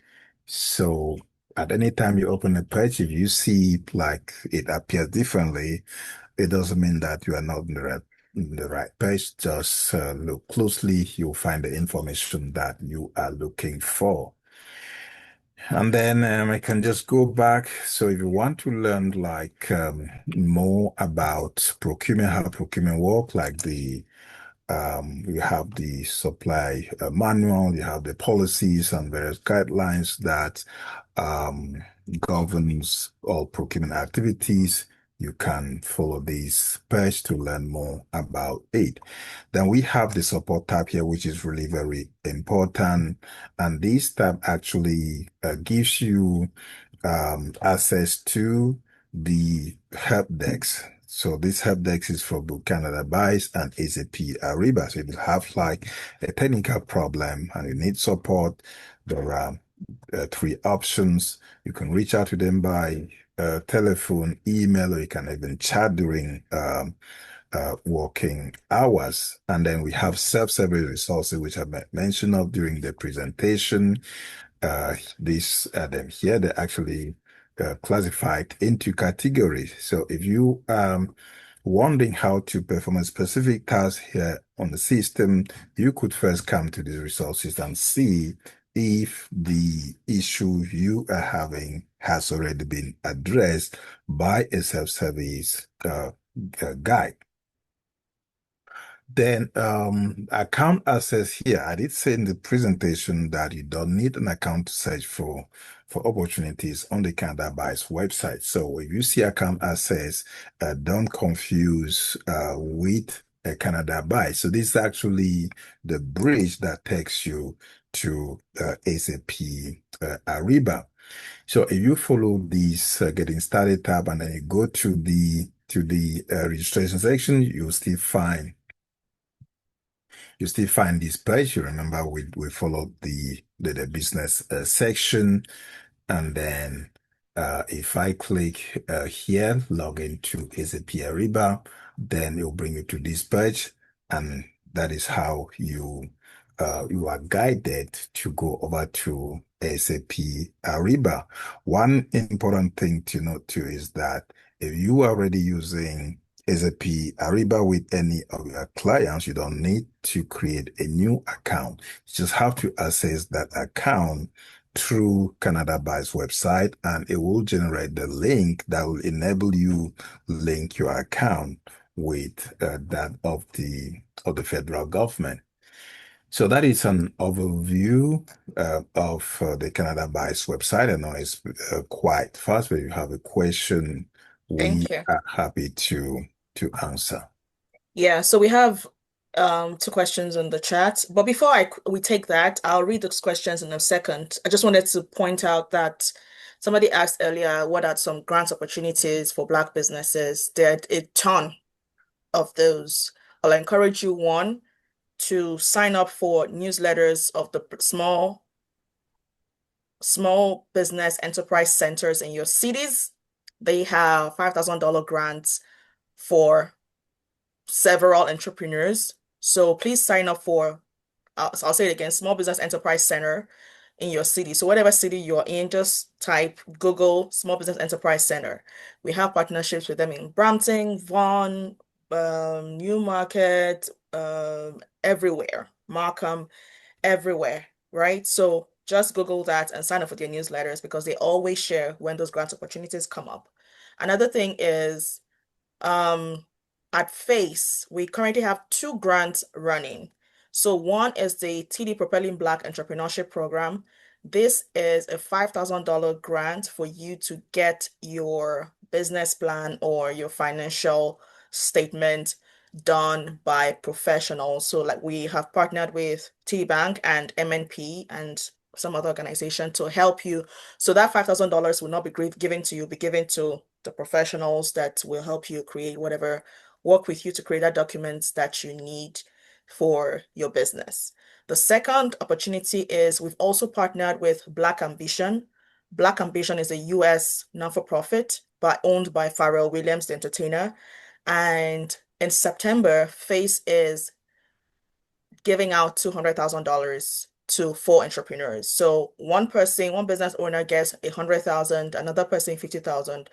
So at any time you open a page, if you see like it appears differently, it doesn't mean that you are not in the right page. Just look closely. You'll find the information that you are looking for. And then I can just go back. So if you want to learn like more about procurement, how procurement work, like you have the supply manual, you have the policies and various guidelines that um, governs all procurement activities. You can follow this page to learn more about it. Then we have the support tab here, which is really very important. And this tab actually gives you access to the help desk. So this help desk is for both Canada Buys and SAP Ariba. So if you have like a technical problem and you need support, there are three options. You can reach out to them by telephone, email, or you can even chat during working hours. And then we have self-service resources, which I mentioned of during the presentation. Them here, they're actually classified into categories. So if you wondering how to perform a specific task here on the system, you could first come to these resources and see if the issue you are having has already been addressed by a self-service guide. Then account access here. I did say in the presentation that you don't need an account to search for opportunities on the Canada Buys website. So if you see account access, don't confuse with a Canada Buys. So this is actually the bridge that takes you to SAP Ariba. So if you follow this getting started tab and then you go to the registration section, you still find this page. You remember we followed the business section, and then if I click here, log into SAP Ariba, then it'll bring you to this page, and that is how you are guided to go over to SAP Ariba. One important thing to note too is that if you are already using SAP Ariba with any of your clients, you don't need to create a new account. You just have to access that account through Canada Buys website, and it will generate the link that will enable you link your account with that of the federal government. So that is an overview of the Canada Buys website. I know it's quite fast, but if you have a question, we Thank you. are happy to answer. Yeah, so we have two questions in the chat, but before we take that, I'll read those questions in a second. I just wanted to point out that somebody asked earlier, what are some grant opportunities for Black businesses? There are a ton of those. I'll encourage you, one, to sign up for newsletters of the small business enterprise centers in your cities. They have $5,000 grants for several entrepreneurs. So please sign up for, I'll say it again, Small Business Enterprise Center in your city. So whatever city you're in, just type Google Small Business Enterprise Center. We have partnerships with them in Brampton, Vaughan, Newmarket, everywhere, Markham, everywhere, right? So just Google that and sign up for their newsletters because they always share when those grant opportunities come up. Another thing is, at Face, we currently have two grants running. So one is the TD Propelling Black Entrepreneurship Program. This is a $5,000 grant for you to get your business plan or your financial statement done by professionals. So like we have partnered with TD Bank and MNP, and some other organization to help you. So that $5,000 will not be given to you, be given to the professionals that will help you create whatever, work with you to create that document that you need for your business. The second opportunity is we've also partnered with Black Ambition. Black Ambition is a US non-for-profit, but owned by Pharrell Williams, the entertainer. And in September, Face is giving out $200,000 to 4 entrepreneurs. So one person, one business owner gets 100,000, another person 50,000,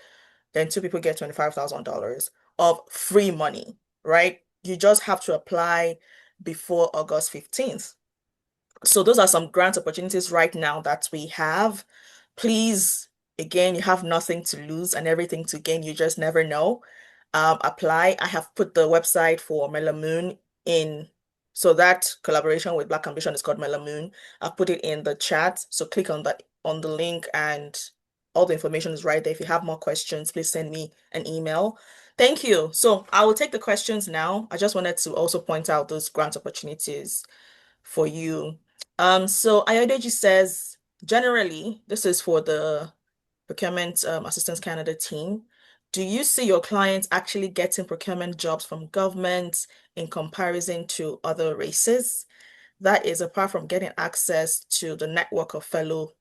then two people get $25,000 of free money, right? You just have to apply before August 15th. So those are some grant opportunities right now that we have. Please, again, you have nothing to lose and everything to gain. You just never know. Apply. I have put the website for Melamoon in. So that collaboration with Black Ambition is called Melamoon. I've put it in the chat. So click on the link and all the information is right there. If you have more questions, please send me an email. Thank you. So I will take the questions now. I just wanted to also point out those grant opportunities for you. So Ayodeji says, generally, this is for the Procurement Assistance Canada team. Do you see your clients actually getting procurement jobs from government in comparison to other races? That is apart from getting access to the network of fellow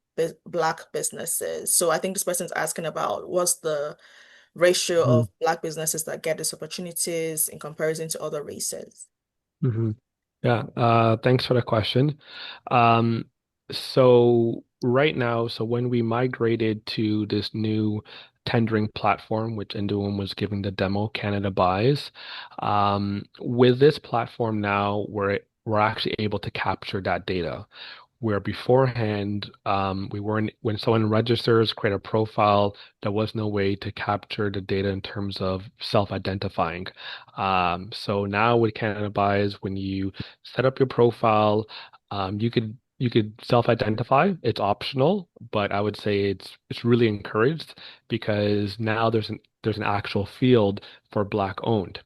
Black businesses. So I think this person's asking about what's the ratio Mhm. of Black businesses that get these opportunities in comparison to other races. Mhm. Yeah, thanks for the question. Um, so right now, so when we migrated to this new tendering platform, which Induum was giving the demo, Canada Buys, with this platform now, we're actually able to capture that data. Where beforehand, we weren't, when someone registers, create a profile, there was no way to capture the data in terms of self-identifying. So now with Canada Buys, when you set up your profile, you could self-identify. It's optional, but I would say it's really encouraged because now there's an actual field for Black owned.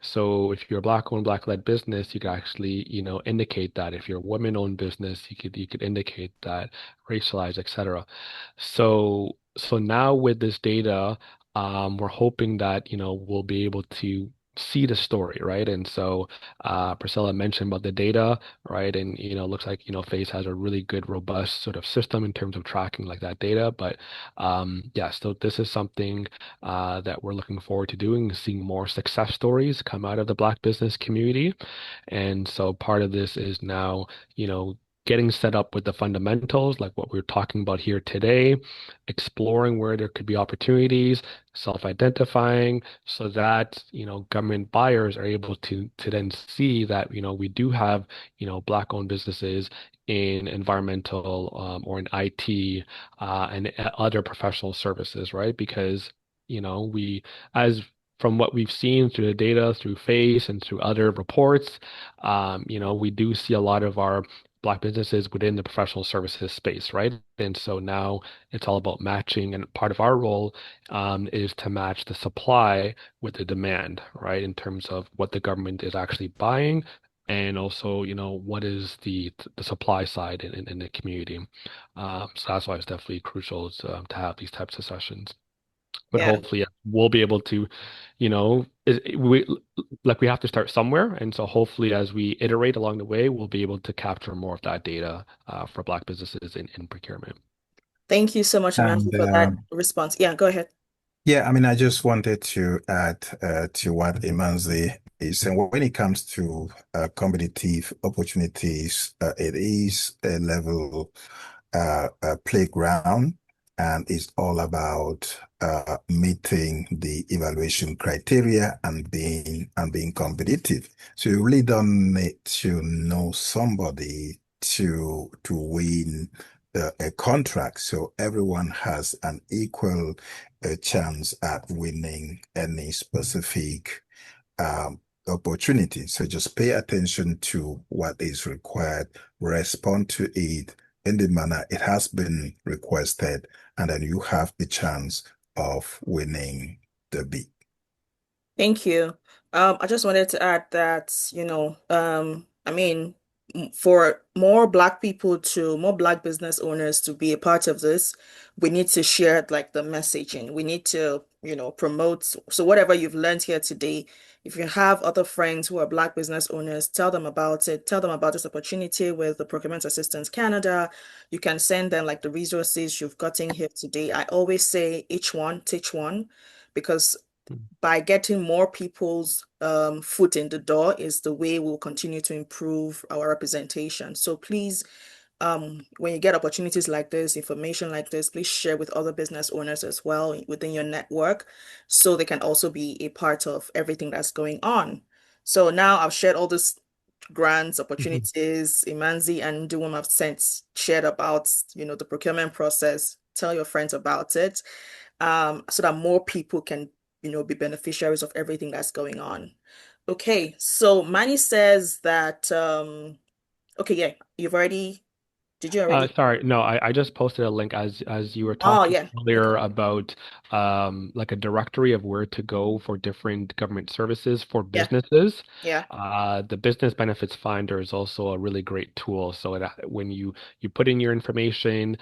So if you're a Black-owned, Black-led business, you could actually, indicate that. If you're a women-owned business, you could indicate that, racialized, etc. So now with this data, we're hoping that, we'll be able to see the story, right? And so Priscilla mentioned about the data, right? And looks like Face has a really good, robust sort of system in terms of tracking like that data. But yeah, so this is something that we're looking forward to doing, seeing more success stories come out of the Black business community. And so part of this is now, getting set up with the fundamentals, like what we're talking about here today, exploring where there could be opportunities, self-identifying, so that, government buyers are able to then see that, we do have, Black-owned businesses in environmental or in IT and other professional services, right? Because, we, as from what we've seen through the data, through FACE and through other reports, we do see a lot of our Black businesses within the professional services space, right? And so now it's all about matching, and part of our role is to match the supply with the demand, right? In terms of what the government is actually buying, and also, what is the supply side in the community. So that's why it's definitely crucial to have these types of sessions. But Yeah. hopefully we'll be able to, we have to start somewhere. And so hopefully as we iterate along the way, we'll be able to capture more of that data for Black businesses in procurement. Thank you so much, Imanzi, And for that response. Yeah, go ahead. yeah, I mean, I just wanted to add to what Imanzi is saying. When it comes to competitive opportunities, it is a level playground, and it's all about meeting the evaluation criteria and being competitive. So you really don't need to know somebody to win a contract. So everyone has an equal chance at winning any specific opportunity. So just pay attention to what is required, respond to it in the manner it has been requested, and then you have the chance of winning the bid. Thank you. I just wanted to add that, I mean, for more Black people to more Black business owners to be a part of this, we need to share like the messaging. We need to, promote. So whatever you've learned here today, if you have other friends who are Black business owners, tell them about it. Tell them about this opportunity with the Procurement Assistance Canada. You can send them like the resources you've gotten here today. I always say each one, teach one, because by getting more people's foot in the door is the way we'll continue to improve our representation. So please, when you get opportunities like this, information like this, please share with other business owners as well within your network so they can also be a part of everything that's going on. So now I've shared all these grants, opportunities, Imanzi and Duwam have shared about, the procurement process. Tell your friends about it, so that more people can, be beneficiaries of everything that's going on. Okay, so Manny says that, okay, yeah, did you already? Sorry, no, I just posted a link as you were Oh, talking yeah, earlier okay, about like a directory of where to go for different government services for yeah, businesses. yeah, The Business Benefits Finder is also a really great tool. So when you put in your information,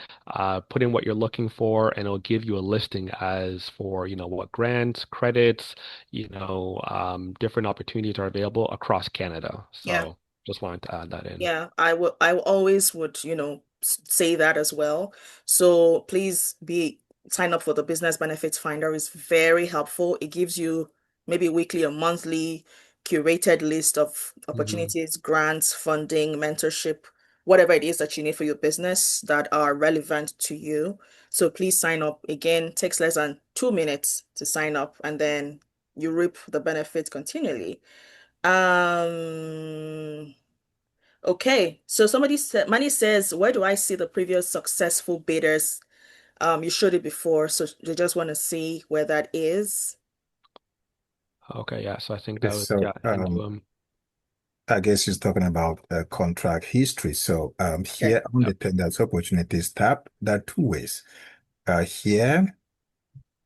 put in what you're looking for, and it'll give you a listing as for, what grants, credits, different opportunities are available across Canada. yeah. So just wanted to add that in. Yeah, I always would, say that as well. So please sign up for the Business Benefits Finder. It's very helpful. It gives you maybe weekly or monthly curated list of Hmm. opportunities, grants, funding, mentorship, whatever it is that you need for your business that are relevant to you. So please sign up. Again, takes less than 2 minutes to sign up, and then you reap the benefits continually. Um, Okay, so somebody said, Manny says, where do I see the previous successful bidders? You showed it before, so they just want to see where that is. Okay, yeah. So I think Okay, that was, so yeah, and I guess he's talking about contract history. So Okay, here on yeah. the tenders opportunities tab, there are two ways. Here,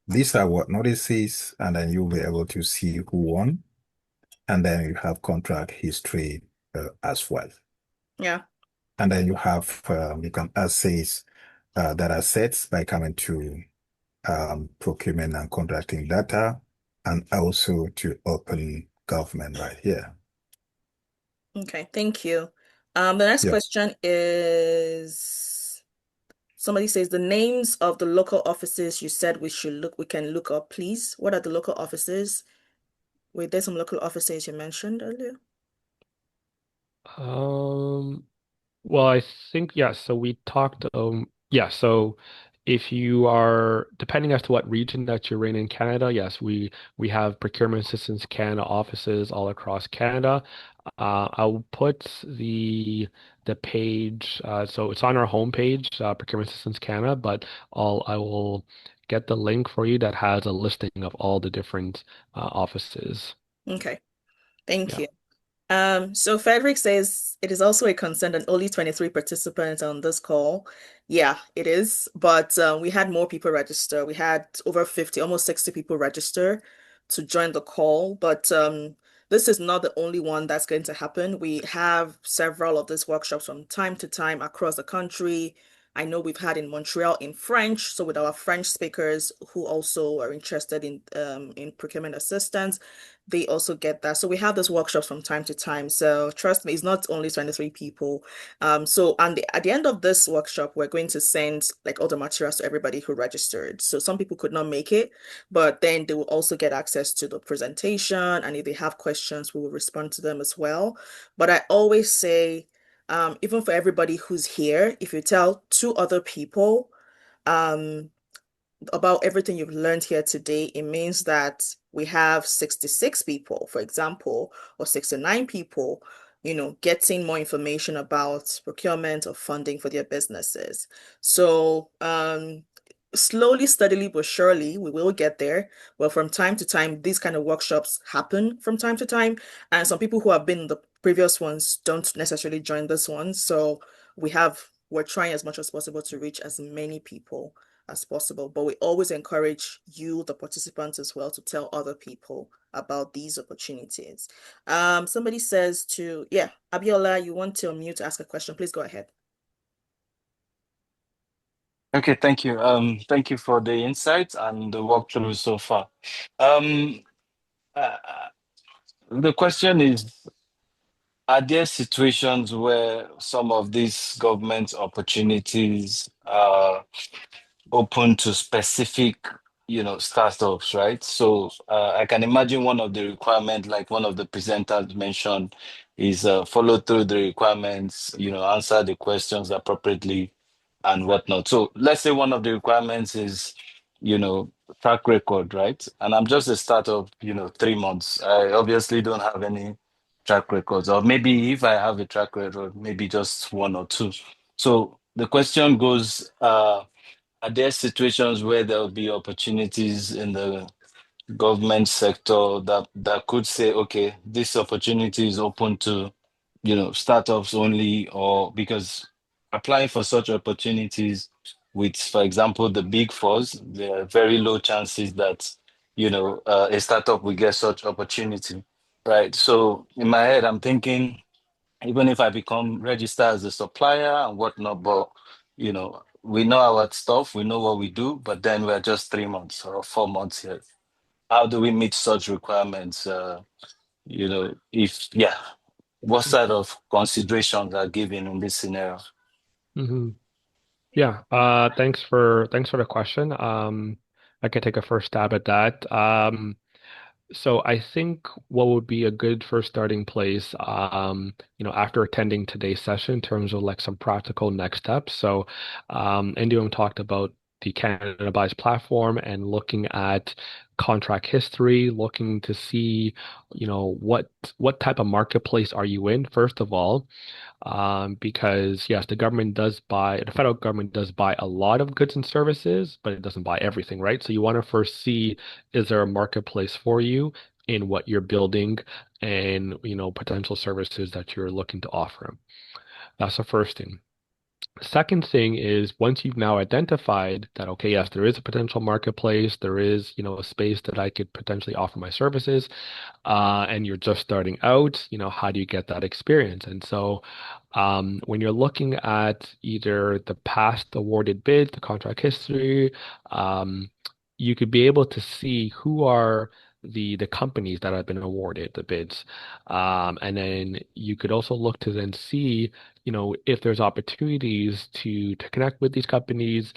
these are what notices, and then you'll be able to see who won, and then you have contract history as well. yeah, And then you have you can access data sets by coming to procurement and contracting data, and also to open government right here. okay, thank you. The next Yeah. question is, somebody says the names of the local offices you said we can look up, please. What are the local offices? Wait, there's some local offices you mentioned earlier. Um, well, I think, yeah, so we talked, yeah, so if you are, depending as to what region that you're in Canada, yes, we have Procurement Assistance Canada offices all across Canada. I'll put the page, so it's on our homepage, Procurement Assistance Canada, but I will get the link for you that has a listing of all the different offices. Okay, thank Yeah. you. So Frederick says it is also a concern that only 23 participants on this call. Yeah, it is. But we had more people register. We had over 50, almost 60 people register to join the call. But this is not the only one that's going to happen. We have several of these workshops from time to time across the country. I know we've had in Montreal in French, so with our French speakers who also are interested in procurement assistance, they also get that. So we have those workshops from time to time. So trust me, it's not only 23 people. At the end of this workshop, we're going to send like all the materials to everybody who registered. So some people could not make it, but then they will also get access to the presentation. And if they have questions, we will respond to them as well. But I always say, even for everybody who's here, if you tell two other people, um, about everything you've learned here today, it means that we have 66 people, for example, or 69 people, getting more information about procurement or funding for their businesses. So, slowly, steadily, but surely, we will get there. Well, from time to time, these kind of workshops happen from time to time, and some people who have been in the previous ones don't necessarily join this one. So we're trying as much as possible to reach as many people as possible. But we always encourage you, the participants, as well, to tell other people about these opportunities. Somebody says Abiola, you want to unmute to ask a question? Please go ahead. Okay, thank you. Thank you for the insights and the walkthrough so far. Uh, the question is, are there situations where some of these government opportunities are open to specific, startups, right? So I can imagine one of the requirements, like one of the presenters mentioned, is follow through the requirements, answer the questions appropriately and whatnot. So let's say one of the requirements is, track record, right? And I'm just a startup, 3 months. I obviously don't have any track records, or maybe if I have a track record, maybe just one or two. So the question goes, are there situations where there will be opportunities in the government sector that could say, okay, this opportunity is open to, startups only, or because applying for such opportunities with, for example, the big fours, there are very low chances that, a startup will get such opportunity, right? So in my head, I'm thinking, even if I become registered as a supplier and whatnot, but we know our stuff, we know what we do, but then we're just 3 months or 4 months here. How do we meet such requirements? What sort of considerations are given in this scenario? Mm-hmm. Yeah. Thanks for the question. I can take a first stab at that. So I think what would be a good first starting place, after attending today's session in terms of like some practical next steps. So, Indium talked about the Canada Buys platform and looking at contract history, looking to see, what type of marketplace are you in, first of all, because yes, the federal government does buy a lot of goods and services, but it doesn't buy everything, right? So you want to first see, is there a marketplace for you in what you're building and, potential services that you're looking to offer. That's the first thing. Second thing is once you've now identified that, okay, yes, there is a potential marketplace, there is, a space that I could potentially offer my services, and you're just starting out, how do you get that experience? And so when you're looking at either the past awarded bid, the contract history, you could be able to see who are the companies that have been awarded the bids. And then you could also look to then see, if there's opportunities to connect with these companies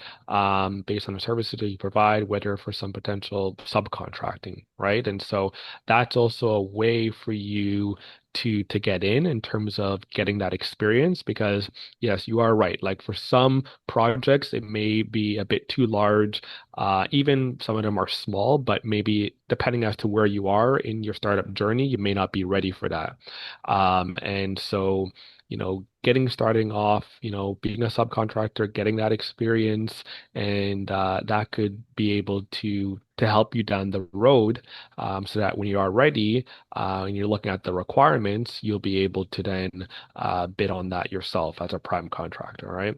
based on the services that you provide, whether for some potential subcontracting, right? And so that's also a way for you to get in terms of getting that experience, because yes, you are right. Like for some projects, it may be a bit too large. Even some of them are small, but maybe depending as to where you are in your startup journey, you may not be ready for that. And so, starting off, being a subcontractor, getting that experience, and that could be able to help you down the road, so that when you are ready, and you're looking at the requirements, you'll be able to then bid on that yourself as a prime contractor, right?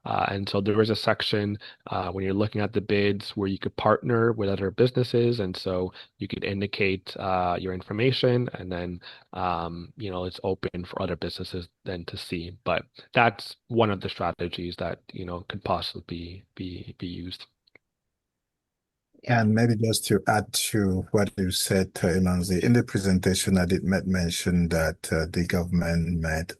And so there is a section when you're looking at the bids where you could partner with other businesses, and so you could indicate your information, and then it's open for other businesses then to see. But that's one of the strategies that could possibly be used. And maybe just to add to what you said, Imanzi, in the presentation, I did mention that the government met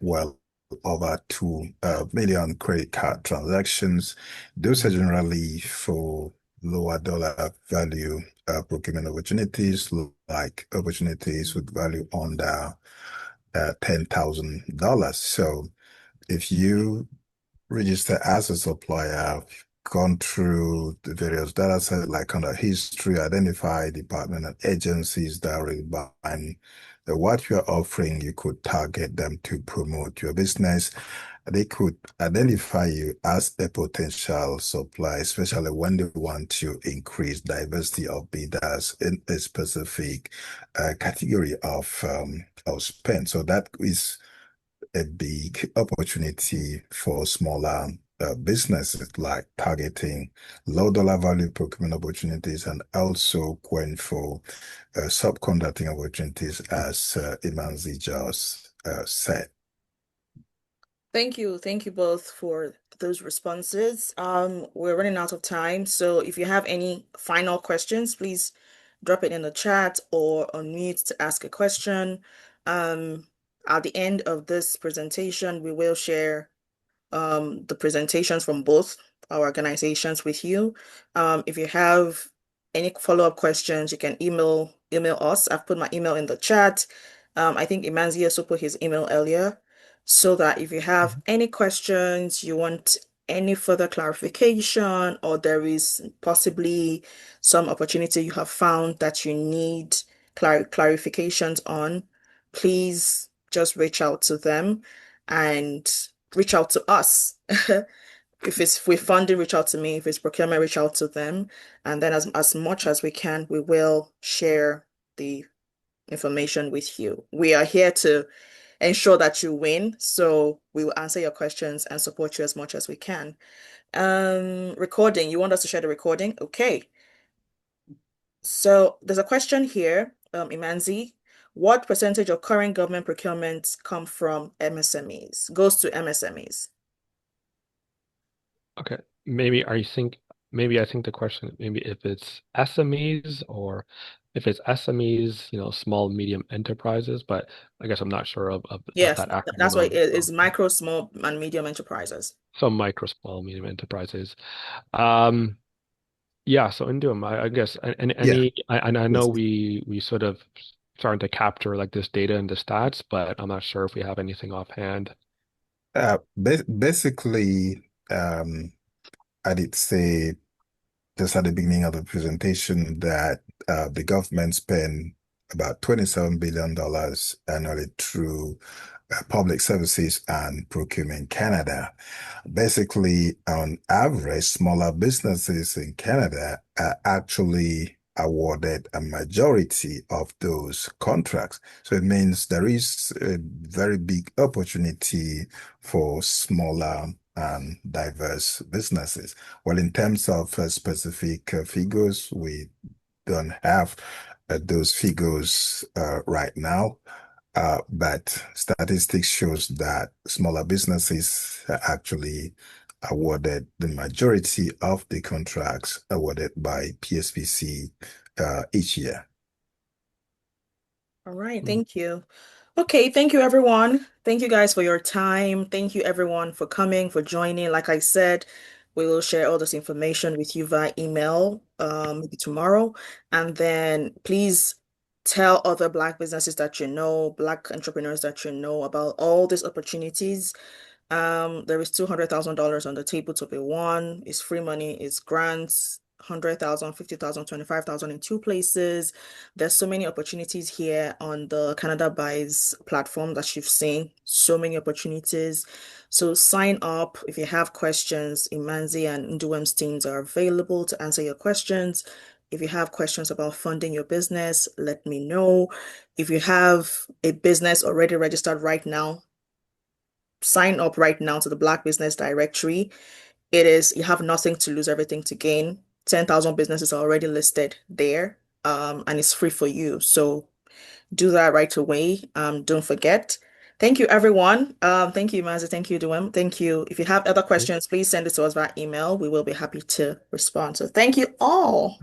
well over 2 million credit card transactions. Those are generally for lower dollar value procurement opportunities, like opportunities with value under $10,000. So if you register as a supplier, gone through the various data sets like under history, identify department and agencies that are really buying what you're offering, you could target them to promote your business. They could identify you as a potential supplier, especially when they want to increase diversity of bidders in a specific category of spend. So that is a big opportunity for smaller businesses, like targeting low dollar value procurement opportunities and also going for subcontracting opportunities, as Imanzi just said. Thank you. Thank you both for those responses. We're running out of time, so if you have any final questions, please drop it in the chat or unmute to ask a question. At the end of this presentation, we will share the presentations from both our organizations with you. If you have any follow-up questions, you can email us. I've put my email in the chat. I think Imanzi also put his email earlier, so that if you have any questions, you want any further clarification, or there is possibly some opportunity you have found that you need clarifications on, please just reach out to them and reach out to us. If it's with funding, reach out to me. If it's procurement, reach out to them. And then as much as we can, we will share the information with you. We are here to ensure that you win, so we will answer your questions and support you as much as we can. Recording, you want us to share the recording? Okay. So there's a question here, Imanzi. What percentage of current government procurements come from MSMEs, goes to MSMEs? Okay, maybe I think the question, maybe if it's SMEs or if it's SMEs, small medium enterprises, but I guess I'm not sure of Yes, that that's acronym why it of is micro, small, and medium enterprises. some micro, small, medium enterprises. Um, yeah, so into them, I guess, and Yeah. I Yes. know we sort of starting to capture like this data and the stats, but I'm not sure if we have anything offhand. Basically, I did say just at the beginning of the presentation that the government spend about $27 billion annually through public services and Procurement Canada. Basically, on average, smaller businesses in Canada are actually awarded a majority of those contracts. So it means there is a very big opportunity for smaller and diverse businesses. Well, in terms of specific figures, we don't have those figures right now. But statistics shows that smaller businesses are actually awarded the majority of the contracts awarded by PSPC each year. All right, Mm. thank you. Okay, thank you everyone. Thank you guys for your time. Thank you everyone for coming, for joining. Like I said, we will share all this information with you via email, maybe tomorrow. And then please tell other Black businesses that you know, Black entrepreneurs that you know about all these opportunities. There is $200,000 on the table to be won. It's free money, it's grants, 100,000, 50,000, 25,000 in two places. There's so many opportunities here on the Canada Buys platform that you've seen. So many opportunities. So sign up. If you have questions, Imanzi and Nduem's teams are available to answer your questions. If you have questions about funding your business, let me know. If you have a business already registered right now, sign up right now to the Black Business Directory. You have nothing to lose, everything to gain. 10,000 businesses are already listed there, and it's free for you. So do that right away. Don't forget. Thank you, everyone. Thank you, Mazi. Thank you, Duem. Thank you. If you have other questions, please send it to us via email. We will be happy to respond. So thank you all.